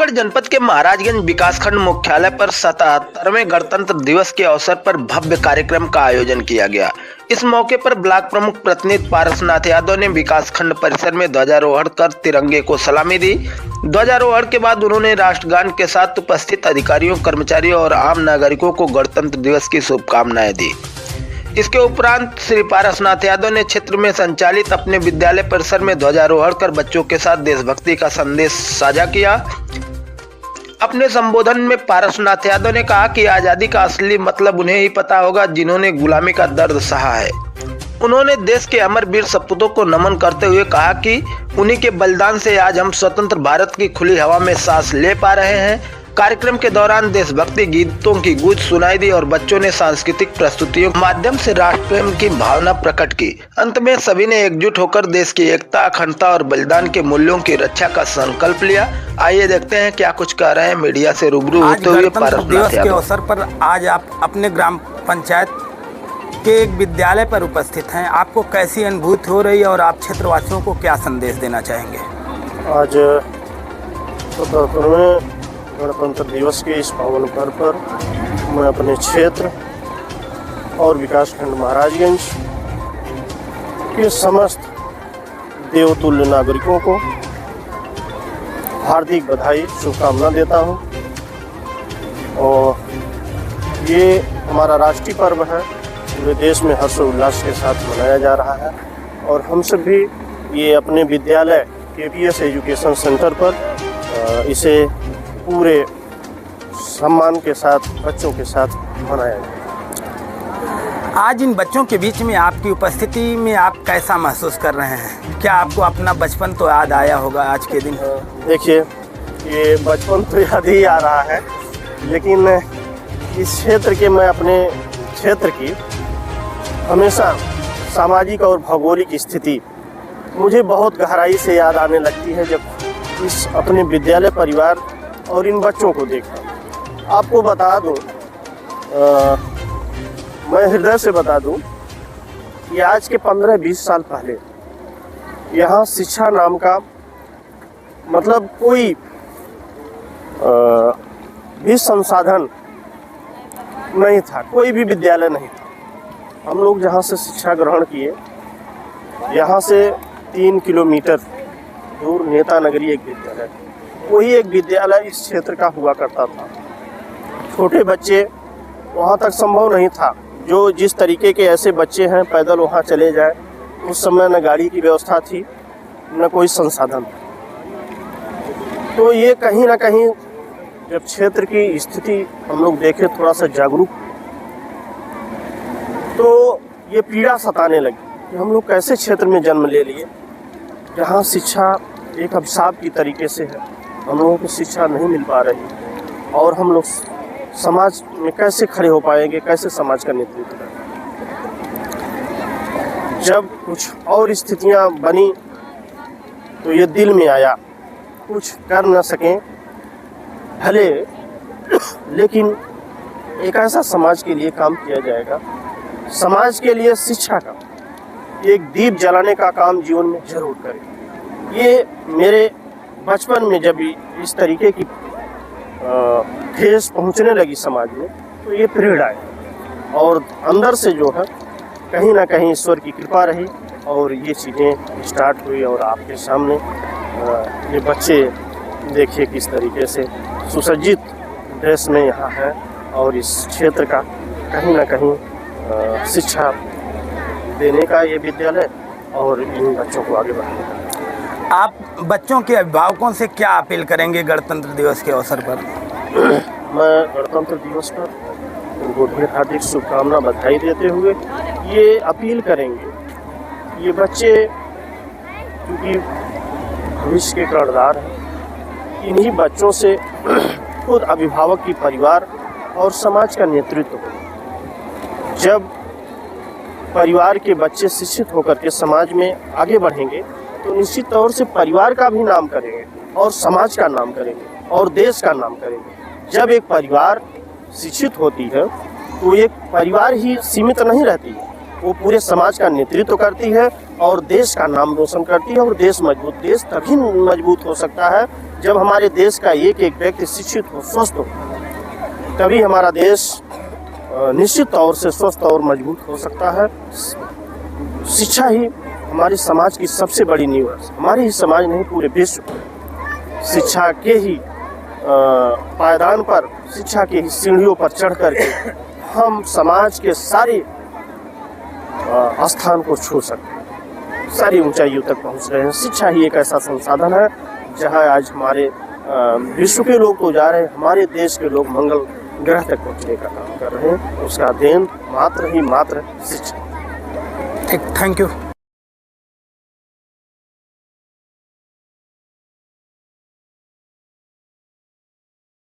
टीकमगढ़ जनपद के महाराजगंज विकासखंड मुख्यालय पर 77वें गणतंत्र दिवस के अवसर पर भव्य कार्यक्रम का आयोजन किया गया। इस मौके पर ब्लॉक प्रमुख प्रतिनिधि पारसनाथ यादव ने विकासखंड परिसर में ध्वजारोहण कर तिरंगे को सलामी दी। ध्वजारोहण के बाद उन्होंने राष्ट्रगान के साथ उपस्थित अधिकारियों, कर्मचारियों और आम नागरिकों को गणतंत्र दिवस की शुभकामनाएं दी। इसके उपरांत श्री पारसनाथ यादव ने क्षेत्र में संचालित अपने विद्यालय परिसर में ध्वजारोहण कर बच्चों के साथ देशभक्ति का संदेश साझा किया। अपने संबोधन में पारसनाथ यादव ने कहा कि आजादी का असली मतलब उन्हें ही पता होगा जिन्होंने गुलामी का दर्द सहा है। उन्होंने देश के अमर वीर सपूतों को नमन करते हुए कहा कि उन्हीं के बलिदान से आज हम स्वतंत्र भारत की खुली हवा में सांस ले पा रहे हैं। कार्यक्रम के दौरान देशभक्ति गीतों की गूंज सुनाई दी और बच्चों ने सांस्कृतिक प्रस्तुतियों के माध्यम से राष्ट्र प्रेम की भावना प्रकट की। अंत में सभी ने एकजुट होकर देश की एकता, अखंडता और बलिदान के मूल्यों की रक्षा का संकल्प लिया। आइए देखते हैं क्या कुछ कह रहे हैं मीडिया से रूबरू होते हुए दिवस के अवसर पर आज आप अपने ग्राम पंचायत के एक विद्यालय पर उपस्थित हैं। आपको कैसी अनुभूति हो रही है और आप क्षेत्रवासियों को क्या संदेश देना चाहेंगे? आज गणतंत्र दिवस के इस पावन पर्व पर मैं अपने क्षेत्र और विकासखंड महाराजगंज के समस्त देवतुल्य नागरिकों को हार्दिक बधाई, शुभकामना देता हूं। और ये हमारा राष्ट्रीय पर्व है, पूरे देश में हर्षोल्लास के साथ मनाया जा रहा है और हम सब भी ये अपने विद्यालय KPS एजुकेशन सेंटर पर इसे पूरे सम्मान के साथ बच्चों के साथ मनाया जाए। आज इन बच्चों के बीच में आपकी उपस्थिति में आप कैसा महसूस कर रहे हैं? क्या आपको अपना बचपन तो याद आया होगा आज के दिन? देखिए, ये बचपन तो याद ही आ रहा है, लेकिन इस क्षेत्र के मैं अपने क्षेत्र की हमेशा सामाजिक और भौगोलिक स्थिति मुझे बहुत गहराई से याद आने लगती है जब इस अपने विद्यालय परिवार और इन बच्चों को देखा। आपको बता दूं, मैं हृदय से बता दूं कि आज के 15-20 साल पहले यहाँ शिक्षा नाम का मतलब कोई भी संसाधन नहीं था, कोई भी विद्यालय नहीं था। हम लोग जहाँ से शिक्षा ग्रहण किए, यहाँ से 3 किलोमीटर दूर नेता नगरी एक विद्यालय, वही एक विद्यालय इस क्षेत्र का हुआ करता था। छोटे बच्चे वहाँ तक संभव नहीं था, जो जिस तरीके के ऐसे बच्चे हैं पैदल वहाँ चले जाए। उस समय न गाड़ी की व्यवस्था थी, न कोई संसाधन। तो ये कहीं ना कहीं जब क्षेत्र की स्थिति हम लोग देखें थोड़ा सा जागरूक, तो ये पीड़ा सताने लगी कि हम लोग कैसे क्षेत्र में जन्म ले लिए जहाँ शिक्षा एक अभिशाप की तरीके से है। हम लोगों को शिक्षा नहीं मिल पा रही और हम लोग समाज में कैसे खड़े हो पाएंगे, कैसे समाज का नेतृत्व करेंगे। जब कुछ और स्थितियां बनी तो ये दिल में आया, कुछ कर न सकें भले, लेकिन एक ऐसा समाज के लिए काम किया जाएगा, समाज के लिए शिक्षा का एक दीप जलाने का काम जीवन में जरूर करें। ये मेरे बचपन में जब इस तरीके की ठेस पहुंचने लगी समाज में, तो ये प्रेरणा है और अंदर से जो है कहीं ना कहीं ईश्वर की कृपा रही और ये चीज़ें स्टार्ट हुई। और आपके सामने ये बच्चे देखिए किस तरीके से सुसज्जित ड्रेस में यहाँ है और इस क्षेत्र का कहीं ना कहीं शिक्षा देने का ये विद्यालय और इन बच्चों को आगे बढ़ाने का। आप बच्चों के अभिभावकों से क्या अपील करेंगे गणतंत्र दिवस के अवसर पर? मैं गणतंत्र दिवस पर उनको ढेर हार्दिक शुभकामना, बधाई देते हुए ये अपील करेंगे, ये बच्चे क्योंकि भविष्य के कर्णधार हैं, इन्हीं बच्चों से खुद अभिभावक की परिवार और समाज का नेतृत्व हो। जब परिवार के बच्चे शिक्षित होकर के समाज में आगे बढ़ेंगे तो निश्चित तौर से परिवार का भी नाम करेंगे और समाज का नाम करेंगे और देश का नाम करेंगे। जब एक परिवार शिक्षित होती है तो एक परिवार ही सीमित नहीं रहती है, वो पूरे समाज का नेतृत्व करती है और देश का नाम रोशन करती है। और देश तभी मजबूत हो सकता है जब हमारे देश का एक एक व्यक्ति शिक्षित हो, स्वस्थ हो, तभी हमारा देश निश्चित तौर से स्वस्थ और मजबूत हो सकता है। शिक्षा ही हमारे समाज की सबसे बड़ी नींव है। हमारे ही समाज नहीं, पूरे विश्व शिक्षा के ही पायदान पर, शिक्षा की ही सीढ़ियों पर चढ़ करके हम समाज के सारे स्थान को छू सकते हैं, सारी ऊंचाइयों तक पहुंच रहे हैं। शिक्षा ही एक ऐसा संसाधन है जहां आज हमारे विश्व के लोग तो जा रहे हैं, हमारे देश के लोग मंगल ग्रह तक पहुंचने का काम कर रहे हैं। उसका देन मात्र ही मात्र शिक्षा। Thank you.